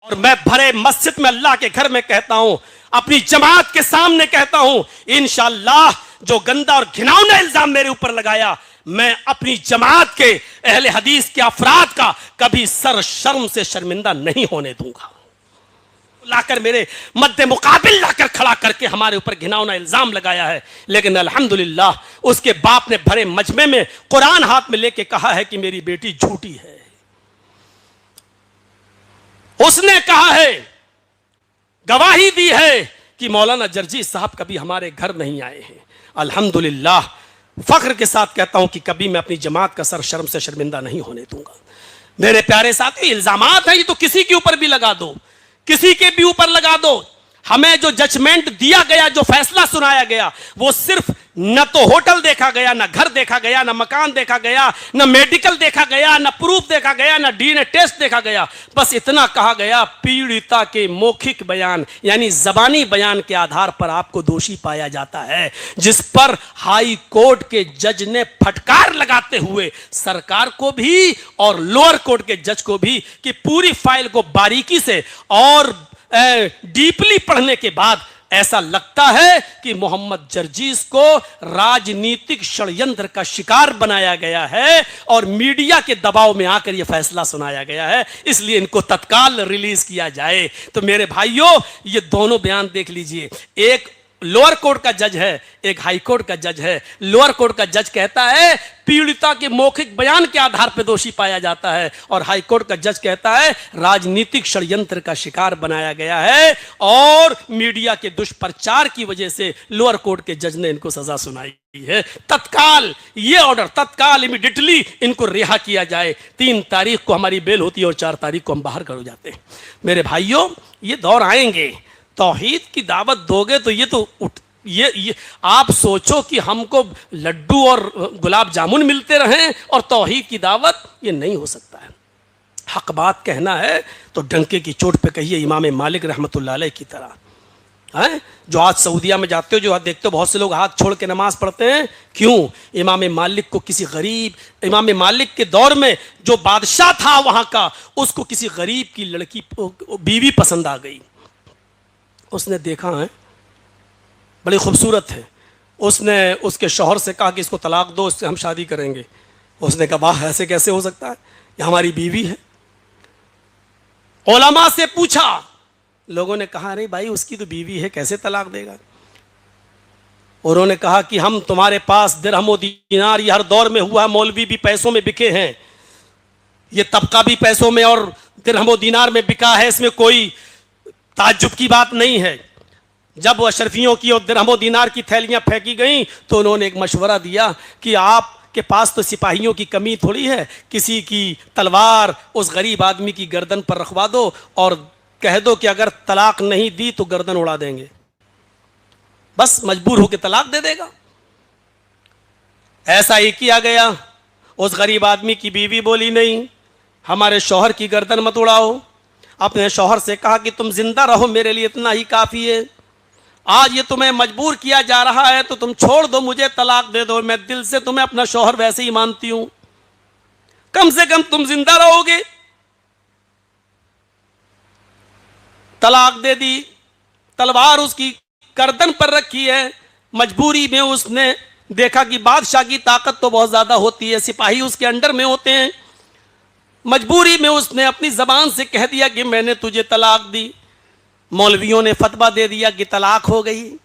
اور میں بھرے مسجد میں اللہ کے گھر میں کہتا ہوں, اپنی جماعت کے سامنے کہتا ہوں, انشاءاللہ جو گندا اور گھناؤنا الزام میرے اوپر لگایا, میں اپنی جماعت کے اہل حدیث کے افراد کا کبھی سر شرم سے شرمندہ نہیں ہونے دوں گا. لا کر میرے مد مقابل لا کر کھڑا کر کے ہمارے اوپر گھناؤنا الزام لگایا ہے, لیکن الحمدللہ اس کے باپ نے بھرے مجمع میں قرآن ہاتھ میں لے کے کہا ہے کہ میری بیٹی جھوٹی ہے. اس نے کہا ہے, گواہی دی ہے کہ مولانا جرجیت صاحب کبھی ہمارے گھر نہیں آئے ہیں. الحمدللہ فخر کے ساتھ کہتا ہوں کہ کبھی میں اپنی جماعت کا سر شرم سے شرمندہ نہیں ہونے دوں گا. میرے پیارے ساتھی, الزامات ہیں یہ تو کسی کے اوپر بھی لگا دو, کسی کے بھی اوپر لگا دو. ہمیں جو ججمنٹ دیا گیا, جو فیصلہ سنایا گیا, وہ صرف نہ تو ہوٹل دیکھا گیا, نہ گھر دیکھا گیا, نہ مکان دیکھا گیا, نہ میڈیکل دیکھا گیا, نہ پروف دیکھا گیا, نہ ڈی این اے ٹیسٹ دیکھا گیا. بس اتنا کہا گیا, پیڑیتا کے موکھک بیان یعنی زبانی بیان کے آدھار پر آپ کو دوشی پایا جاتا ہے, جس پر ہائی کورٹ کے جج نے پھٹکار لگاتے ہوئے سرکار کو بھی اور لوئر کورٹ کے جج کو بھی کہ پوری فائل کو باریکی سے اور ڈیپلی پڑھنے کے بعد ایسا لگتا ہے کہ محمد جرجیز کو راجنیتک شڑینتر کا شکار بنایا گیا ہے اور میڈیا کے دباؤ میں آ کر یہ فیصلہ سنایا گیا ہے, اس لیے ان کو تتکال ریلیز کیا جائے. تو میرے بھائیوں, یہ دونوں بیان دیکھ لیجئے, ایک لوئر کورٹ کا جج ہے, ایک ہائی کورٹ کا جج ہے. لوئر کورٹ کا جج کہتا ہے پیڑیتا کے موکھک بیان کے آدھار پہ دوشی پایا جاتا ہے, اور ہائی کورٹ کا جج کہتا ہے راجنیتک شڑینتر کا شکار بنایا گیا ہے اور میڈیا کے دشپرچار کی وجہ سے لوئر کورٹ کے جج نے ان کو سزا سنائی ہے. تتکال یہ آرڈر, تتکال امیڈیٹلی ان کو رہا کیا جائے. 3 تاریخ کو ہماری بیل ہوتی ہے اور 4 تاریخ کو ہم باہر کر ہو جاتے ہیں. میرے بھائیوں, یہ دور آئیں گے, توحید کی دعوت دو گے تو یہ آپ سوچو کہ ہم کو لڈو اور گلاب جامن ملتے رہیں اور توحید کی دعوت, یہ نہیں ہو سکتا ہے. حق بات کہنا ہے تو ڈنکے کی چوٹ پہ کہیے, امام مالک رحمۃ اللہ علیہ کی طرح. جو آج سعودیہ میں جاتے ہو, جو آج دیکھتے ہو بہت سے لوگ ہاتھ چھوڑ کے نماز پڑھتے ہیں, کیوں؟ امام مالک کو کسی غریب, امام مالک کے دور میں جو بادشاہ تھا وہاں کا, اس کو کسی غریب کی لڑکی بیوی پسند آ گئی. اس نے دیکھا ہے بڑی خوبصورت ہے, اس نے اس کے شوہر سے کہا کہ اس کو طلاق دو, اس سے ہم شادی کریں گے. اس نے کہا واہ, ایسے کیسے ہو سکتا ہے, یہ ہماری بیوی ہے. علماء سے پوچھا, لوگوں نے کہا نہیں بھائی اس کی تو بیوی ہے, کیسے طلاق دے گا. انہوں نے کہا کہ ہم تمہارے پاس درہم و دینار, یہ ہر دور میں ہوا ہے, مولوی بھی پیسوں میں بکے ہیں, یہ طبقہ بھی پیسوں میں اور درہم و دینار میں بکا ہے, اس میں کوئی تعجب کی بات نہیں ہے. جب وہ اشرفیوں کی اور درہم و دینار کی تھیلیاں پھینکی گئیں تو انہوں نے ایک مشورہ دیا کہ آپ کے پاس تو سپاہیوں کی کمی تھوڑی ہے, کسی کی تلوار اس غریب آدمی کی گردن پر رکھوا دو اور کہہ دو کہ اگر طلاق نہیں دی تو گردن اڑا دیں گے, بس مجبور ہو کے طلاق دے دے گا. ایسا ہی کیا گیا. اس غریب آدمی کی بیوی بولی نہیں, ہمارے شوہر کی گردن مت اڑاؤ. اپنے شوہر سے کہا کہ تم زندہ رہو, میرے لیے اتنا ہی کافی ہے. آج یہ تمہیں مجبور کیا جا رہا ہے تو تم چھوڑ دو, مجھے طلاق دے دو, میں دل سے تمہیں اپنا شوہر ویسے ہی مانتی ہوں, کم سے کم تم زندہ رہو گے. طلاق دے دی, تلوار اس کی گردن پر رکھی ہے. مجبوری میں اس نے دیکھا کہ بادشاہ کی طاقت تو بہت زیادہ ہوتی ہے, سپاہی اس کے انڈر میں ہوتے ہیں. مجبوری میں اس نے اپنی زبان سے کہہ دیا کہ میں نے تجھے طلاق دی. مولویوں نے فتویٰ دے دیا کہ طلاق ہو گئی.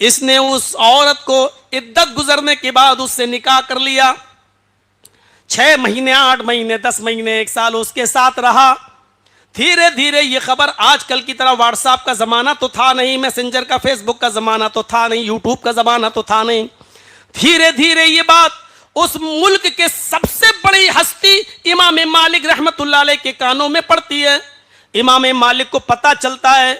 اس نے اس عورت کو عدت گزرنے کے بعد اس سے نکاح کر لیا. 6 مہینے, 8 مہینے, 10 مہینے, 1 سال اس کے ساتھ رہا. دھیرے دھیرے یہ خبر, آج کل کی طرح واٹس ایپ کا زمانہ تو تھا نہیں, میسنجر کا, فیس بک کا زمانہ تو تھا نہیں, یوٹیوب کا زمانہ تو تھا نہیں. دھیرے دھیرے یہ بات اس ملک کے سب سے بڑی ہستی امام مالک رحمت اللہ علیہ کے کانوں میں پڑتی ہے. امام مالک کو پتہ چلتا ہے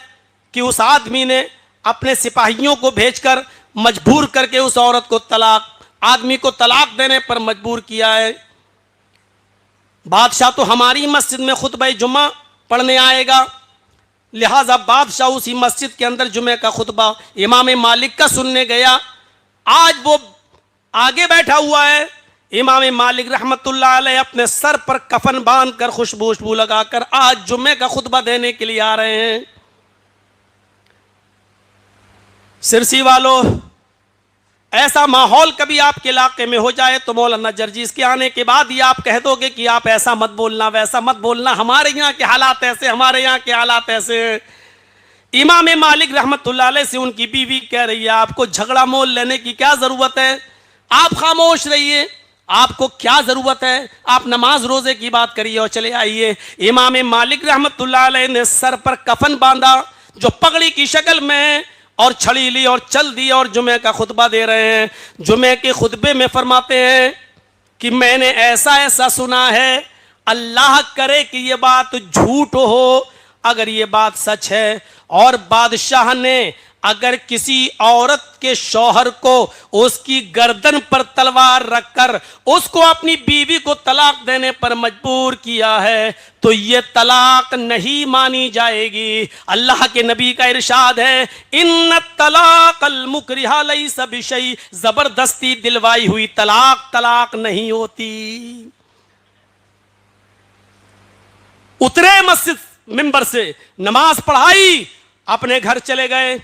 کہ اس آدمی نے اپنے سپاہیوں کو بھیج کر مجبور کر کے اس عورت کو آدمی کو طلاق دینے پر مجبور کیا ہے. بادشاہ تو ہماری مسجد میں خطبہ جمعہ پڑھنے آئے گا, لہٰذا بادشاہ اسی مسجد کے اندر جمعہ کا خطبہ امام مالک کا سننے گیا. آج وہ آگے بیٹھا ہوا ہے, امام مالک رحمت اللہ علیہ اپنے سر پر کفن باندھ کر خوشبو لگا کر آج جمعے کا خطبہ دینے کے لیے آ رہے ہیں. سرسی والو، ایسا ماحول کبھی آپ کے علاقے میں ہو جائے تو مولانا جرجیز کے آنے کے بعد یہ آپ کہہ دو گے کہ آپ ایسا مت بولنا ویسا مت بولنا، ہمارے یہاں کے حالات ایسے، ہمارے یہاں کے حالات ایسے ہیں. امام مالک رحمت اللہ علیہ سے ان کی بیوی کہہ رہی ہے آپ کو جھگڑا مول لینے کی کیا ضرورت ہے، آپ خاموش رہیے، آپ کو کیا ضرورت ہے، آپ نماز روزے کی بات کریے اور چلے آئیے. امام مالک رحمت اللہ علیہ نے سر پر کفن باندھا جو پگڑی کی شکل میں، اور چھڑی لی اور چل دی اور جمعے کا خطبہ دے رہے ہیں. جمعے کے خطبے میں فرماتے ہیں کہ میں نے ایسا ایسا سنا ہے، اللہ کرے کہ یہ بات جھوٹ ہو، اگر یہ بات سچ ہے اور بادشاہ نے اگر کسی عورت کے شوہر کو اس کی گردن پر تلوار رکھ کر اس کو اپنی بیوی کو طلاق دینے پر مجبور کیا ہے تو یہ طلاق نہیں مانی جائے گی. اللہ کے نبی کا ارشاد ہے ان الطلاق المکرہ لیس بشیء، زبردستی دلوائی ہوئی طلاق نہیں ہوتی. اترے مسجد منبر سے، نماز پڑھائی، اپنے گھر چلے گئے.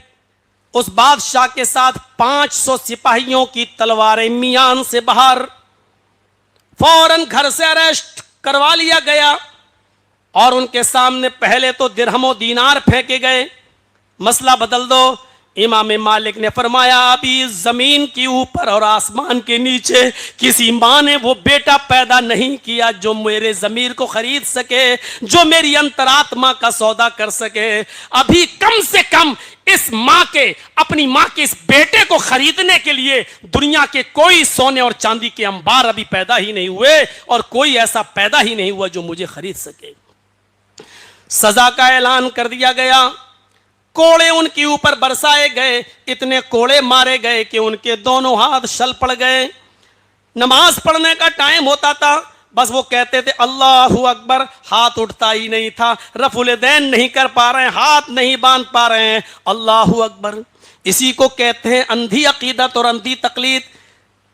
اس بادشاہ کے ساتھ 500 سپاہیوں کی تلواریں میان سے باہر، فوراً گھر سے اریسٹ کروا لیا گیا اور ان کے سامنے پہلے تو درہم و دینار پھینکے گئے. مسئلہ بدل دو. امام مالک نے فرمایا ابھی زمین کے اوپر اور آسمان کے نیچے کسی ماں نے وہ بیٹا پیدا نہیں کیا جو میرے ضمیر کو خرید سکے، جو میری انتراتما کا سودا کر سکے. ابھی کم سے کم اس ماں کے، اپنی ماں کے اس بیٹے کو خریدنے کے لیے دنیا کے کوئی سونے اور چاندی کے انبار ابھی پیدا ہی نہیں ہوئے اور کوئی ایسا پیدا ہی نہیں ہوا جو مجھے خرید سکے. سزا کا اعلان کر دیا گیا. کوڑے ان کے اوپر برسائے گئے، اتنے کوڑے مارے گئے کہ ان کے دونوں ہاتھ شل پڑ گئے. نماز پڑھنے کا ٹائم ہوتا تھا، بس وہ کہتے تھے اللہ اکبر، ہاتھ اٹھتا ہی نہیں تھا، رفع الیدین نہیں کر پا رہے ہیں، ہاتھ نہیں باندھ پا رہے ہیں. اللہ اکبر. اسی کو کہتے ہیں اندھی عقیدت اور اندھی تقلید.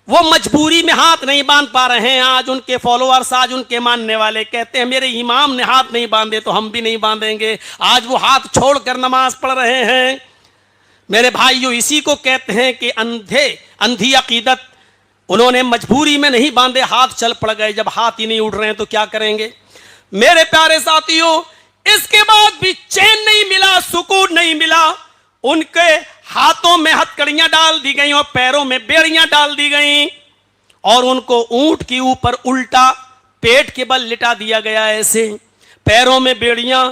وہ مجبوری میں ہاتھ نہیں باندھ پا رہے ہیں. آج ان کے فالوورز، آج ان کے ماننے والے کہتے ہیں میرے امام نے ہاتھ نہیں باندھے تو ہم بھی نہیں باندھیں گے. آج وہ ہاتھ چھوڑ کر نماز پڑھ رہے ہیں. میرے بھائیو، اسی کو کہتے ہیں کہ اندھی عقیدت. انہوں نے مجبوری میں نہیں باندھے، ہاتھ چل پڑ گئے. جب ہاتھ ہی نہیں اٹھ رہے ہیں تو کیا کریں گے؟ میرے پیارے ساتھیو، اس کے بعد بھی چین نہیں ملا، سکون نہیں ملا. ان کے ہاتھوں میں ہتھکڑیاں ڈال دی گئیں اور پیروں میں بیڑیاں ڈال دی گئیں اور ان کو اونٹ کے اوپر الٹا پیٹ کے بل لٹا دیا گیا. ایسے پیروں میں بیڑیاں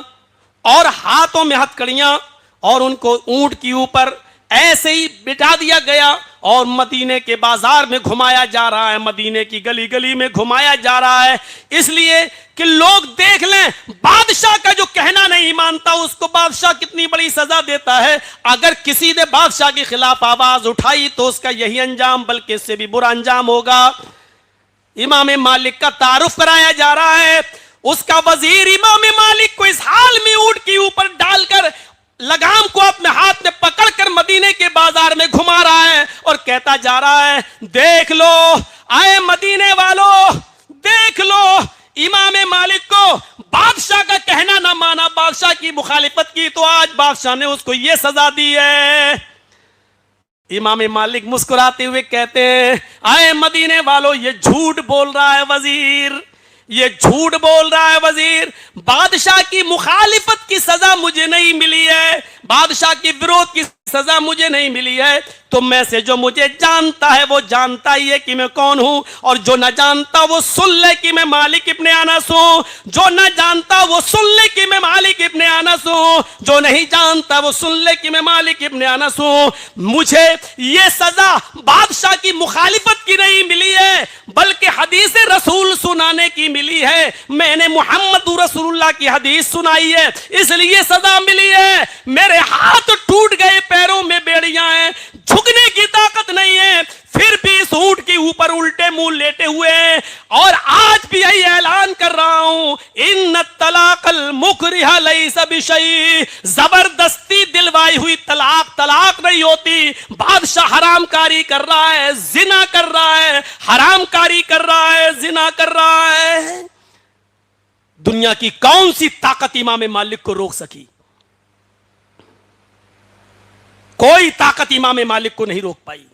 اور ہاتھوں میں ہتھکڑیاں اور ان کو اونٹ کے اوپر ایسے ہی بٹھا دیا گیا اور مدینے کے بازار میں گھمایا جا رہا ہے، مدینے کی گلی گلی میں گھمایا جا رہا ہے، اس لیے کہ لوگ دیکھ لیں بادشاہ کا جو کہنا نہیں مانتا اس کو بادشاہ کتنی بڑی سزا دیتا ہے. اگر کسی نے بادشاہ کے خلاف آواز اٹھائی تو اس کا یہی انجام بلکہ اس سے بھی برا انجام ہوگا. امام مالک کا تعارف کرایا جا رہا ہے. اس کا وزیر امام مالک کو اس حال میں اونٹ کے اوپر ڈال کر لگام کو اپنے ہاتھ میں پکڑ کر مدینے کے بازار میں گھما رہا ہے اور کہتا جا رہا ہے دیکھ لو آئے مدینے والو، دیکھ لو امام مالک کو بادشاہ کا کہنا نہ مانا، بادشاہ کی مخالفت کی تو آج بادشاہ نے اس کو یہ سزا دی ہے. امام مالک مسکراتے ہوئے کہتے ہیں آئے مدینے والو، یہ جھوٹ بول رہا ہے وزیر، یہ جھوٹ بول رہا ہے وزیر. بادشاہ کی مخالفت کی سزا مجھے نہیں ملی ہے، بادشاہ کی وروਧ کی سزا مجھے نہیں ملی ہے. تم میں سے جو مجھے جانتا ہے وہ جانتا ہی ہے کہ میں کون ہوں، اور جو نہ جانتا وہ سن لے کہ میں مالک ابن انس ہوں. جو نہ جانتا وہ سن لے کہ میں مالک ابن انس ہوں. جو نہیں جانتا وہ سن لے کہ میں مالک ابن انس ہوں. مجھے یہ سزا بادشاہ کی مخالفت کی نہیں ملی ہے بلکہ حدیث رسول سنانے کی ملی ہے. میں نے محمد رسول اللہ کی حدیث سنائی ہے اس لیے سزا ملی ہے. میرے ہاتھ ٹوٹ گئے، پیروں میں بیڑیاں ہیں، جھکنے کی طاقت نہیں ہے، پھر بھی اس اونٹ کے اوپر الٹے منہ لیٹے ہوئے ہیں، اور آج بھی یہی اعلان کر رہا ہوں، ان الطلاق المکرہ لیس بشیء، زبردستی دلوائی ہوئی طلاق طلاق نہیں ہوتی۔ بادشاہ حرام کاری کر رہا ہے، زنا کر رہا ہے، حرام کاری کر رہا ہے، زنا کر رہا ہے، دنیا کی کون سی طاقت امام مالک کو روک سکی؟ کوئی طاقت امام مالک کو نہیں روک پائی۔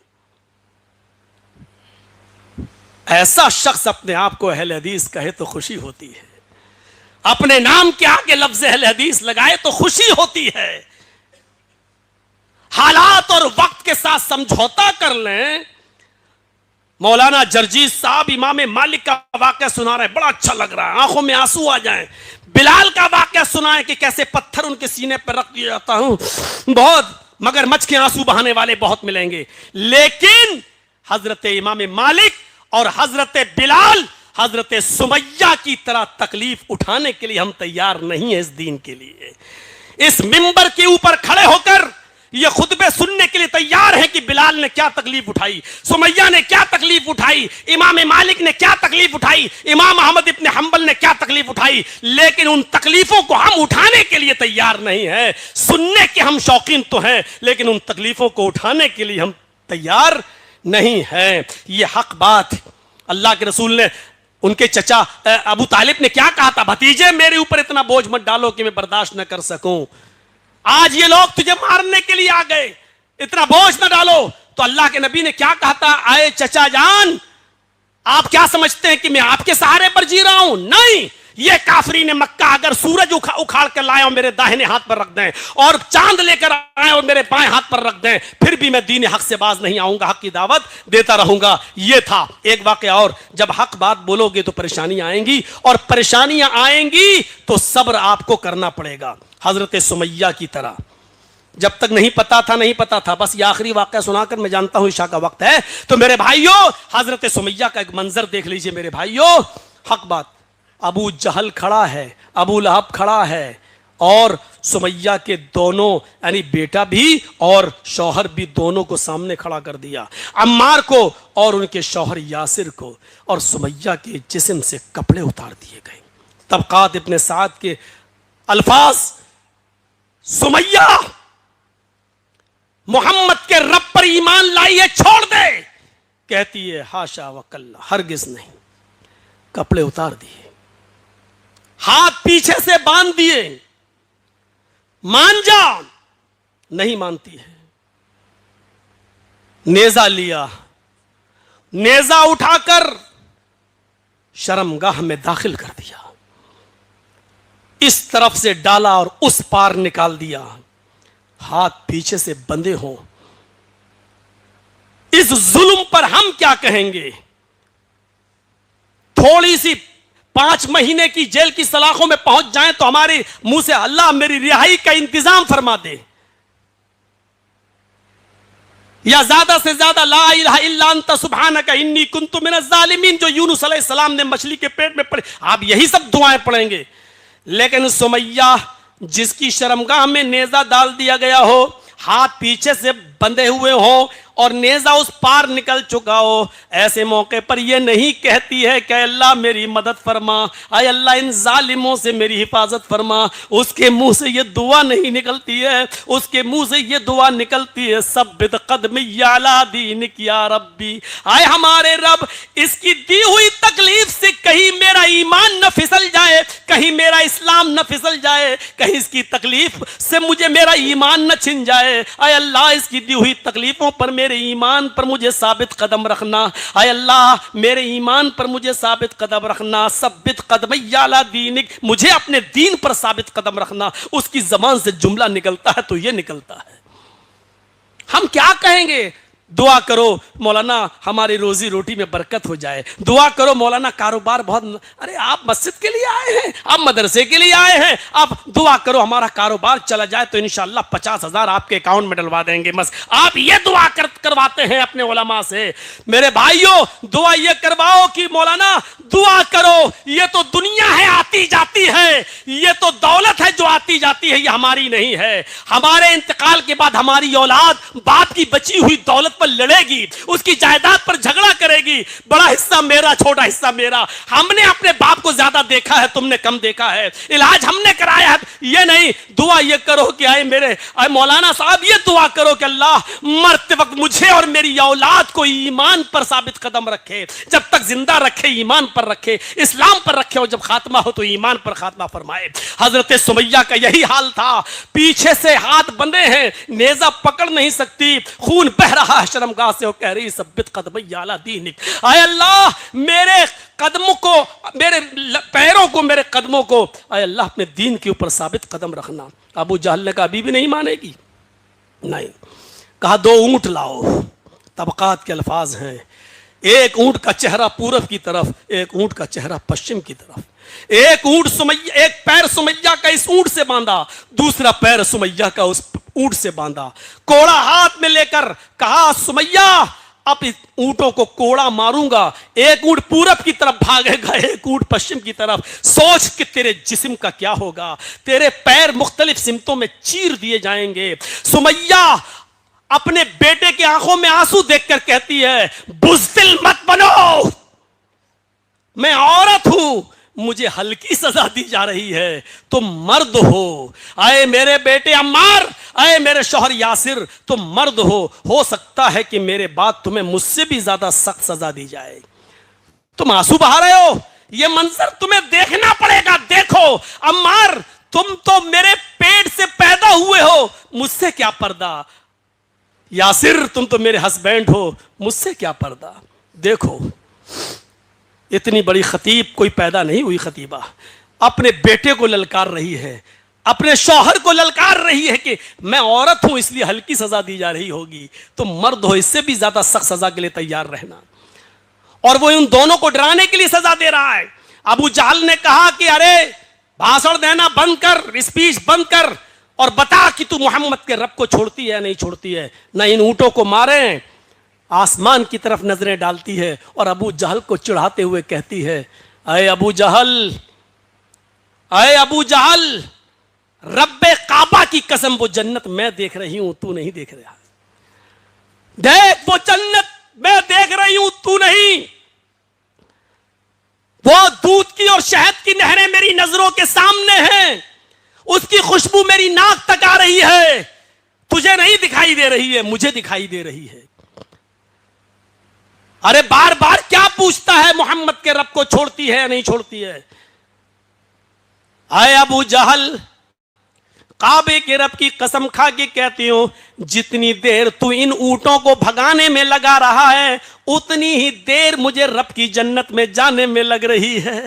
ایسا شخص اپنے آپ کو اہل حدیث کہے تو خوشی ہوتی ہے، اپنے نام کے آگے لفظ اہل حدیث لگائے تو خوشی ہوتی ہے۔ حالات اور وقت کے ساتھ سمجھوتا کر لیں۔ مولانا جرجیس صاحب امام مالک کا واقعہ سنا رہے ہیں، بڑا اچھا لگ رہا ہے، آنکھوں میں آنسو آ جائیں۔ بلال کا واقعہ سنا ہے کہ کیسے پتھر ان کے سینے پر رکھ دیا جاتا ہوں، بہت مگر مچھ کے آنسو بہانے والے بہت ملیں گے۔ لیکن حضرت امام مالک اور حضرت بلال، حضرت سمیہ کی طرح تکلیف اٹھانے کے لیے ہم تیار نہیں ہیں اس دین کے لیے۔ اس منبر کے اوپر کھڑے ہو کر یہ خطبے سننے کے لیے تیار ہیں کہ بلال نے کیا تکلیف اٹھائی، سمیہ نے کیا تکلیف اٹھائی، امام مالک نے کیا تکلیف اٹھائی، امام احمد ابن حنبل نے کیا تکلیف اٹھائی، لیکن ان تکلیفوں کو ہم اٹھانے کے لیے تیار نہیں ہیں۔ سننے کے ہم شوقین تو ہیں، لیکن ان تکلیفوں کو اٹھانے کے لیے ہم تیار نہیں ہیں۔ یہ حق بات اللہ کے رسول نے ان کے چچا ابو طالب نے کیا کہا تھا، بھتیجے میرے اوپر اتنا بوجھ مت ڈالو کہ میں برداشت نہ کر سکوں، آج یہ لوگ تجھے مارنے کے لیے آ گئے، اتنا بوجھ نہ ڈالو۔ تو اللہ کے نبی نے کیا کہا تھا، آئے چچا جان آپ کیا سمجھتے ہیں کہ میں آپ کے سہارے پر جی رہا ہوں؟ نہیں، یہ کافرین مکہ اگر سورج اکھاڑ کر لائے اور میرے داہنے ہاتھ پر رکھ دیں، اور چاند لے کر آئے اور میرے بائیں ہاتھ پر رکھ دیں، پھر بھی میں دین حق سے باز نہیں آؤں گا، حق کی دعوت دیتا رہوں گا۔ یہ تھا ایک واقعہ اور، جب حق بات بولو گے تو پریشانیاں آئیں گی، اور پریشانیاں آئیں گی تو صبر آپ کو کرنا پڑے گا۔ حضرت سمیہ کی طرح جب تک نہیں پتا تھا، بس یہ آخری واقعہ سنا کر میں جانتا ہوں عشاء کا وقت ہے، تو میرے بھائیوں حضرت سمیہ کا ایک منظر دیکھ لیجئے میرے بھائیوں، حق بات، ابو جہل کھڑا ہے، ابو لہب کھڑا ہے، اور سمیہ کے دونوں یعنی بیٹا بھی اور شوہر بھی دونوں کو سامنے کھڑا کر دیا، عمار کو اور ان کے شوہر یاسر کو، اور سمیہ کے جسم سے کپڑے اتار دیے گئے۔ طبقات ابن سعد کے الفاظ، سمیہ محمد کے رب پر ایمان لائی ہے، چھوڑ دے، کہتی ہے ہاشا وکلا، ہرگز نہیں، کپڑے اتار دیے، ہاتھ پیچھے سے باندھ دیے، مان جا، نہیں مانتی ہے، نیزہ لیا، نیزہ اٹھا کر شرمگاہ میں داخل کر دیا، اس طرف سے ڈالا اور اس پار نکال دیا، ہاتھ پیچھے سے بندھے ہوں۔ اس ظلم پر ہم کیا کہیں گے؟ تھوڑی سی 5 مہینے کی جیل کی سلاخوں میں پہنچ جائیں تو ہمارے منہ سے اللہ میری رہائی کا انتظام فرما دے، یا زیادہ سے زیادہ لا الہ الا انت سبحانک انی کنت من الظالمین جو یونس علیہ السلام نے مچھلی کے پیٹ میں پڑھی، آپ یہی سب دعائیں پڑھیں گے۔ لیکن سمیہ جس کی شرمگاہ میں نیزہ ڈال دیا گیا ہو، ہاتھ پیچھے سے بندھے ہوئے ہوں اور نیزہ اس پار نکل چکا ہو، ایسے موقع پر یہ نہیں کہتی ہے کہ اللہ میری مدد فرما، اے اللہ ان ظالموں سے میری حفاظت فرما، اس کے منہ سے یہ دعا نہیں نکلتی ہے، اس کے منہ سے یہ دعا نکلتی ہے ثبت قدمی علی دینک یا ربی، اے ہمارے رب اس کی دی ہوئی تکلیف سے کہیں میرا ایمان نہ پھسل جائے، کہیں میرا اسلام نہ پھسل جائے، کہیں اس کی تکلیف سے مجھے میرا ایمان نہ چھن جائے، اے اللہ اس کی دی ہوئی تکلیفوں پر میرے ایمان پر مجھے ثابت قدم رکھنا، اے اللہ میرے ایمان پر مجھے ثابت قدم رکھنا، ثبت قدمی علی دینک، مجھے اپنے دین پر ثابت قدم رکھنا۔ اس کی زبان سے جملہ نکلتا ہے تو یہ نکلتا ہے۔ ہم کیا کہیں گے؟ دعا کرو مولانا ہماری روزی روٹی میں برکت ہو جائے، دعا کرو مولانا کاروبار بہت، ارے آپ مسجد کے لیے آئے ہیں، آپ مدرسے کے لیے آئے ہیں، آپ دعا کرو ہمارا کاروبار چلا جائے تو انشاءاللہ 50,000 آپ کے اکاؤنٹ میں ڈلوا دیں گے، بس آپ یہ دعا کرواتے ہیں اپنے علماء سے۔ میرے بھائیوں دعا یہ کرواؤ کہ مولانا دعا کرو، یہ تو دنیا ہے آتی جاتی ہے، یہ تو دولت ہے جو آتی جاتی ہے، یہ ہماری نہیں ہے، ہمارے انتقال کے بعد ہماری اولاد باپ کی بچی ہوئی دولت پر لڑے گی, اس کی جائیداد پر جھگڑا کرے گی, بڑا حصہ میرا چھوٹا حصہ میرا, ہم نے اپنے باپ کو زیادہ دیکھا ہے تم نے کم دیکھا ہے, علاج ہم نے کرایا ہے. یہ نہیں, دعا یہ کرو کہ اے مولانا صاحب یہ دعا کرو کہ اللہ مرتے وقت مجھے اور میری اولاد کو ایمان پر ثابت قدم رکھے, جب تک زندہ رکھے ایمان پر رکھے, اسلام پر رکھے, اور جب خاتمہ ہو تو ایمان پر خاتمہ فرمائے. حضرت سمیہ کا یہی حال تھا, پیچھے سے ہاتھ بندے ہیں, نیزہ پکڑ نہیں سکتی, خون بہ رہا ہے شرمگاہ سے, وہ کہہ رہی ثبت قدمی علی دینک, اے اللہ میرے قدموں کو, میرے پیروں کو, میرے قدموں کو اے اللہ اپنے دین کے اوپر ثابت قدم رکھنا. ابو جہل نے کہا ابھی بھی نہیں مانے گی, نہیں. کہا 2 اونٹ لاؤ. طبقات کے الفاظ ہیں, ایک اونٹ کا چہرہ پورب کی طرف, ایک اونٹ کا چہرہ پشچم کی طرف. ایک پیر سمیہ کا اس اونٹ سے باندھا, دوسرا پیر سمیہ کا اس اونٹ سے باندھا, کوڑا ہاتھ میں لے کر کہا سمیہ اب اونٹوں کو کوڑا ماروں گا, ایک اونٹ پورب کی طرف بھاگے گا, ایک اونٹ پشچم کی طرف. سوچ کہ تیرے جسم کا کیا ہوگا, تیرے پیر مختلف سمتوں میں چیر دیے جائیں گے. سمیہ اپنے بیٹے کی آنکھوں میں آنسو دیکھ کر کہتی ہے بزدل مت بنو, میں عورت ہوں, مجھے ہلکی سزا دی جا رہی ہے, تم مرد ہو. اے میرے بیٹے عمار, اے میرے شوہر یاسر, تم مرد ہو سکتا ہے کہ میرے بعد تمہیں مجھ سے بھی زیادہ سخت سزا دی جائے. تم آنسو بہا رہے ہو, یہ منظر تمہیں دیکھنا پڑے گا. دیکھو عمار, تم تو میرے پیٹ سے پیدا ہوئے ہو, مجھ سے کیا پردہ. یاسر تم تو میرے ہسبینڈ ہو, مجھ سے کیا پردہ. دیکھو اتنی بڑی خطیب کوئی پیدا نہیں ہوئی خطیبہ, اپنے بیٹے کو للکار رہی ہے, اپنے شوہر کو للکار رہی ہے کہ میں عورت ہوں اس لیے ہلکی سزا دی جا رہی ہوگی, تم مرد ہو اس سے بھی زیادہ سخت سزا کے لیے تیار رہنا. اور وہ ان دونوں کو ڈرانے کے لیے سزا دے رہا ہے. ابو جہل نے کہا کہ ارے بھاشن دینا بند کر, اسپیچ بند کر, اور بتا کہ تو محمد کے رب کو چھوڑتی ہے نہیں چھوڑتی ہے. نہ ان اونٹوں کو ماریں. آسمان کی طرف نظریں ڈالتی ہے اور ابو جہل کو چڑھاتے ہوئے کہتی ہے اے ابو جہل, اے ابو جہل, رب کعبہ کی قسم وہ جنت میں دیکھ رہی ہوں تو نہیں دیکھ رہا. دیکھ وہ جنت میں دیکھ رہی ہوں تو نہیں. وہ دودھ کی اور شہد کی نہریں میری نظروں کے سامنے ہیں, اس کی خوشبو میری ناک تک آ رہی ہے. تجھے نہیں دکھائی دے رہی ہے, مجھے دکھائی دے رہی ہے. ارے بار بار کیا پوچھتا ہے محمد کے رب کو چھوڑتی ہے یا نہیں چھوڑتی ہے. اے ابو جہل, کعبے کے رب کی قسم کھا کے کہتی ہوں جتنی دیر تو ان اونٹوں کو بھگانے میں لگا رہا ہے اتنی ہی دیر مجھے رب کی جنت میں جانے میں لگ رہی ہے.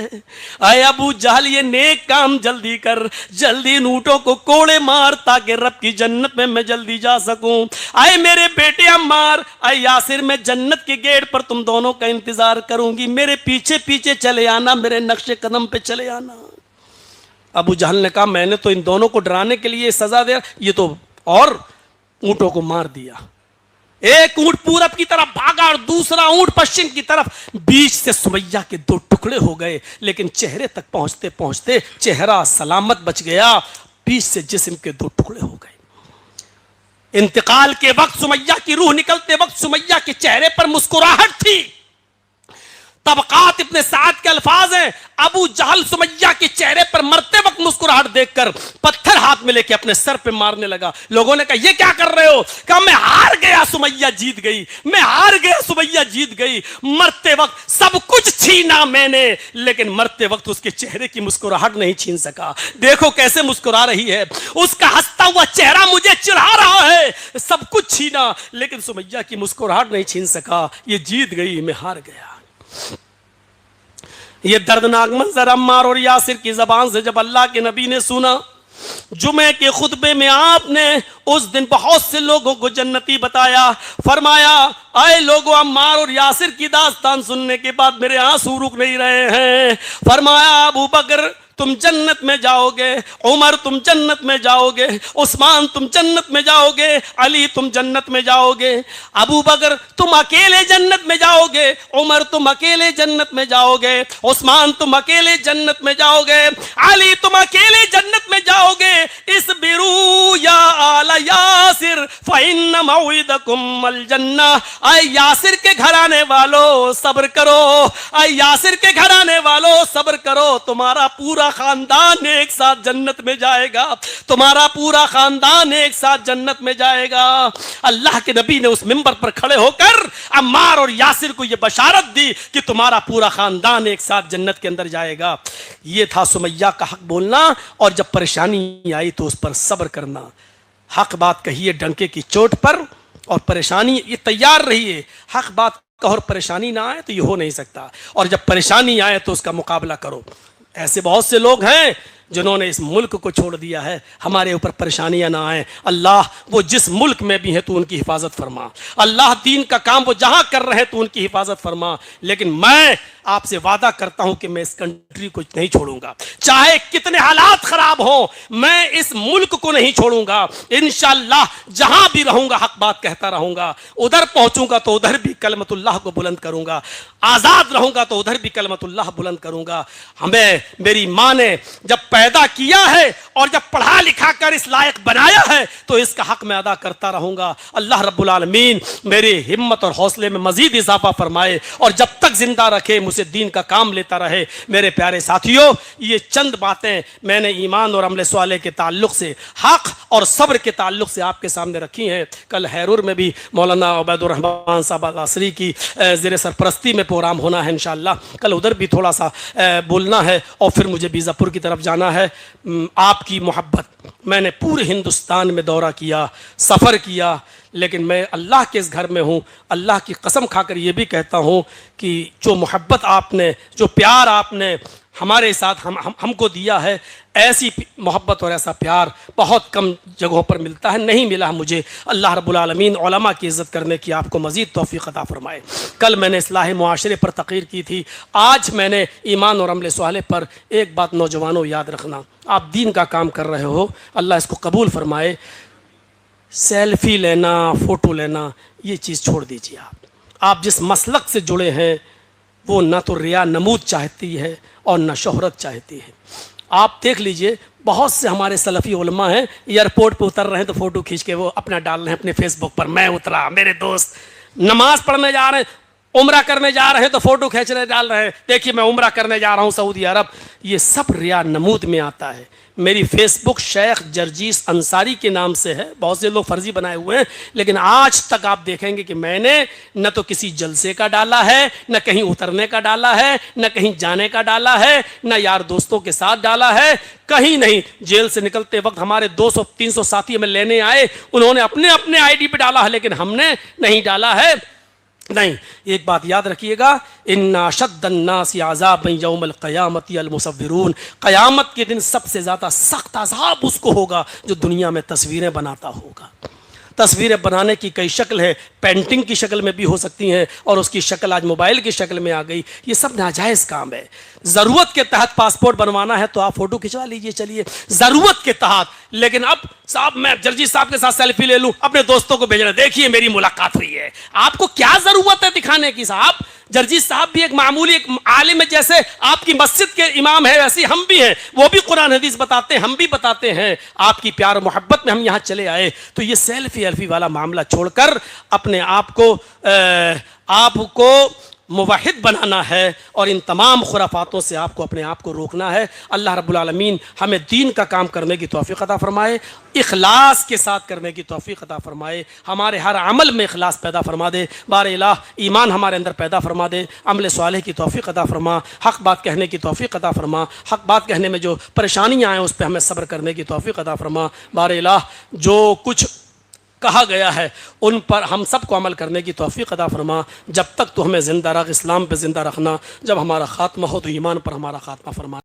اے ابو جہل یہ نیک کام جلدی کر, جلدی ان اونٹوں کو کوڑے مار تاکہ رب کی جنت میں جلدی جا سکوں. اے میرے بیٹے عمار, اے یاسر, میں جنت کے گیٹ پر تم دونوں کا انتظار کروں گی, میرے پیچھے پیچھے چلے آنا, میرے نقش قدم پہ چلے آنا. ابو جہل نے کہا میں نے تو ان دونوں کو ڈرانے کے لیے سزا دیا, یہ تو اور اونٹوں کو مار دیا. ایک اونٹ پورب کی طرف بھاگا اور دوسرا اونٹ پشچم کی طرف. بیچ سے سمیہ کے 2 ٹکڑے ہو گئے, لیکن چہرے تک پہنچتے پہنچتے چہرہ سلامت بچ گیا, بیچ سے جسم کے 2 ٹکڑے ہو گئے. انتقال کے وقت سمیہ کی روح نکلتے وقت سمیہ کے چہرے پر مسکراہٹ تھی. طبقات ابن سعد کے الفاظ ہیں, ابو جہل سمیہ کے چہرے پر مرتے وقت مسکراہٹ دیکھ کر پتھر ہاتھ میں لے کے اپنے سر پہ مارنے لگا. لوگوں نے کہا یہ کیا کر رہے ہو؟ کہا میں ہار گیا, سمیہ جیت گئی, میں ہار گیا, سمیہ جیت گئی. مرتے وقت سب کچھ چھینا میں نے, لیکن مرتے وقت اس کے چہرے کی مسکراہٹ نہیں چھین سکا. دیکھو کیسے مسکرا رہی ہے, اس کا ہنستا ہوا چہرہ مجھے چڑھا رہا ہے. سب کچھ چھینا لیکن سمیہ کی مسکراہٹ نہیں چھین سکا. یہ جیت گئی, میں ہار گیا. یہ دردناک منظر عمار اور یاسر کی زبان سے جب اللہ کے نبی نے سنا, جمعے کے خطبے میں آپ نے اس دن بہت سے لوگوں کو جنتی بتایا. فرمایا اے لوگوں, عمار اور یاسر کی داستان سننے کے بعد میرے آنسو رک نہیں رہے ہیں. فرمایا ابو بکر تم جنت میں جاؤ گے, عمر تم جنت میں جاؤ گے, عثمان تم جنت میں جاؤ گے, علی تم جنت میں جاؤ گے. ابو بکر تم اکیلے جنت میں جاؤ گے, عمر تم اکیلے جنت میں جاؤ گے, عثمان تم اکیلے جنت میں جاؤ گے, علی تم اکیلے جنت میں جاؤ گے. اس برو یا آل یاسر فإن موعدکم الجنہ، اے یاسر کے گھرانے والو صبر کرو، اے یاسر کے گھرانے والو صبر کرو، تمہارا پورا خاندان ایک ساتھ جنت میں جائے گا، تمہارا پورا خاندان ایک ساتھ جنت میں جائے گا۔ اللہ کے نبی نے اس منبر پر کھڑے ہو کر عمار اور یاسر کو یہ بشارت دی کہ تمہارا پورا خاندان ایک ساتھ جنت کے اندر جائے گا۔ یہ تھا سمیہ کا حق بولنا، اور جب پریشانی آئی تو اس پر صبر کرنا۔ حق بات کہیے ڈنکے کی چوٹ پر، اور پریشانی یہ تیار رہیے، حق بات کہو اور پریشانی نہ آئے تو یہ ہو نہیں سکتا، اور جب پریشانی آئے تو اس کا مقابلہ کرو۔ ایسے بہت سے لوگ ہیں جنہوں نے اس ملک کو چھوڑ دیا ہے، ہمارے اوپر پریشانیاں نہ آئیں۔ اللہ وہ جس ملک میں بھی ہیں تو ان کی حفاظت فرما، اللہ دین کا کام وہ جہاں کر رہے ہیں تو ان کی حفاظت فرما، لیکن میں آپ سے وعدہ کرتا ہوں کہ میں اس کنٹری کو نہیں چھوڑوں گا، چاہے کتنے حالات خراب ہوں، میں اس ملک کو نہیں چھوڑوں گا۔ انشاءاللہ جہاں بھی رہوں گا حق بات کہتا رہوں گا، ادھر پہنچوں گا تو ادھر بھی کلمت اللہ کو بلند کروں گا، آزاد رہوں گا تو ادھر بھی کلمت اللہ بلند کروں گا۔ ہمیں میری ماں نے جب پیدا کیا ہے اور جب پڑھا لکھا کر اس لائق بنایا ہے تو اس کا حق میں ادا کرتا رہوں گا۔ اللہ رب العالمین میری ہمت اور حوصلے میں مزید اضافہ فرمائے، اور جب تک زندہ رکھے مجھے دین کا کام لیتا رہے۔ میرے پیارے ساتھیوں، یہ چند باتیں میں نے ایمان اور عمل صالح کے تعلق سے، حق اور صبر کے تعلق سے آپ کے سامنے رکھی ہیں۔ کل ہیرور میں بھی مولانا عبید الرحمان صاحب العصری کی زیر سرپرستی میں پروگرام ہونا ہے انشاءاللہ، کل ادھر بھی تھوڑا سا بولنا ہے، اور پھر مجھے بیزا پور کی طرف جانا ہے۔ آپ کی محبت، میں نے پورے ہندوستان میں دورہ کیا، سفر کیا، لیکن میں اللہ کے اس گھر میں ہوں۔ اللہ کی قسم کھا کر یہ بھی کہتا ہوں کہ جو محبت آپ نے، جو پیار آپ نے ہمارے ساتھ ہم کو دیا ہے، ایسی محبت اور ایسا پیار بہت کم جگہوں پر ملتا ہے، نہیں ملا مجھے۔ اللہ رب العالمین علماء کی عزت کرنے کی آپ کو مزید توفیق عطا فرمائے۔ کل میں نے اصلاح معاشرے پر تقریر کی تھی، آج میں نے ایمان اور عمل صالح پر۔ ایک بات نوجوانوں یاد رکھنا، آپ دین کا کام کر رہے ہو، اللہ اس کو قبول فرمائے، سیلفی لینا، فوٹو لینا، یہ چیز چھوڑ دیجیے۔ آپ جس مسلک سے جڑے ہیں وہ نہ تو ریا نمود چاہتی ہے اور نہ شہرت چاہتی ہے۔ آپ دیکھ لیجئے بہت سے ہمارے سلفی علماء ہیں، ایئرپورٹ پہ اتر رہے ہیں تو فوٹو کھینچ کے وہ اپنا ڈال رہے ہیں اپنے فیس بک پر، میں اترا، میرے دوست۔ نماز پڑھنے جا رہے ہیں، عمرہ کرنے جا رہے ہیں تو فوٹو کھینچ رہے ڈال رہے ہیں، دیکھیے میں عمرہ کرنے جا رہا ہوں سعودی عرب۔ یہ سب ریا نمود میں آتا ہے۔ میری فیس بک شیخ جرجیس انصاری کے نام سے ہے، بہت سے لوگ فرضی بنائے ہوئے ہیں، لیکن آج تک آپ دیکھیں گے کہ میں نے نہ تو کسی جلسے کا ڈالا ہے، نہ کہیں اترنے کا ڈالا ہے، نہ کہیں جانے کا ڈالا ہے، نہ یار دوستوں کے ساتھ ڈالا ہے، کہیں نہیں۔ جیل سے نکلتے وقت ہمارے 200-300 ساتھی ہمیں لینے آئے، انہوں نے اپنے اپنے آئی ڈی پہ ڈالا ہے، لیکن ہم نے نہیں ڈالا ہے۔ نہیں، ایک بات یاد رکھیے گا، ان اشد الناس عذابا یوم القیامت المصورون، قیامت کے دن سب سے زیادہ سخت عذاب اس کو ہوگا جو دنیا میں تصویریں بناتا ہوگا۔ تصویریں بنانے کی کئی شکل ہے، پینٹنگ کی شکل میں بھی ہو سکتی ہیں، اور اس کی شکل آج موبائل کی شکل میں آ گئی۔ یہ سب ناجائز کام ہے۔ ضرورت کے تحت پاسپورٹ بنوانا ہے تو آپ فوٹو کھنچوا لیجئے، چلیے ضرورت کے تحت، لیکن اب صاحب میں جرجیت صاحب کے ساتھ سیلفی لے لوں، اپنے دوستوں کو بھیجنا، دیکھیے میری ملاقات ہوئی ہے۔ آپ کو کیا ضرورت ہے دکھانے کی؟ صاحب جرجیت صاحب بھی ایک معمولی ایک عالم ہے، جیسے آپ کی مسجد کے امام ہے ویسے ہم بھی ہیں، وہ بھی قرآن حدیث بتاتے ہیں، ہم بھی بتاتے ہیں۔ آپ کی پیار و محبت میں ہم یہاں چلے آئے، تو یہ سیلفی ایلفی والا معاملہ چھوڑ کر اپنے آپ کو موحد بنانا ہے، اور ان تمام خرافاتوں سے آپ کو اپنے آپ کو روکنا ہے۔ اللہ رب العالمین ہمیں دین کا کام کرنے کی توفیق عطا فرمائے، اخلاص کے ساتھ کرنے کی توفیق عطا فرمائے، ہمارے ہر عمل میں اخلاص پیدا فرما دے، بار الہ ایمان ہمارے اندر پیدا فرما دے، عمل صالح کی توفیق عطا فرما، حق بات کہنے کی توفیق عطا فرما، حق بات کہنے میں جو پریشانیاں آئیں اس پہ ہمیں صبر کرنے کی توفیق عطا فرما، بار الہ جو کچھ کہا گیا ہے ان پر ہم سب کو عمل کرنے کی توفیق عطا فرما۔ جب تک تو ہمیں زندہ رکھ، اسلام پہ زندہ رکھنا، جب ہمارا خاتمہ ہو تو ایمان پر ہمارا خاتمہ فرما۔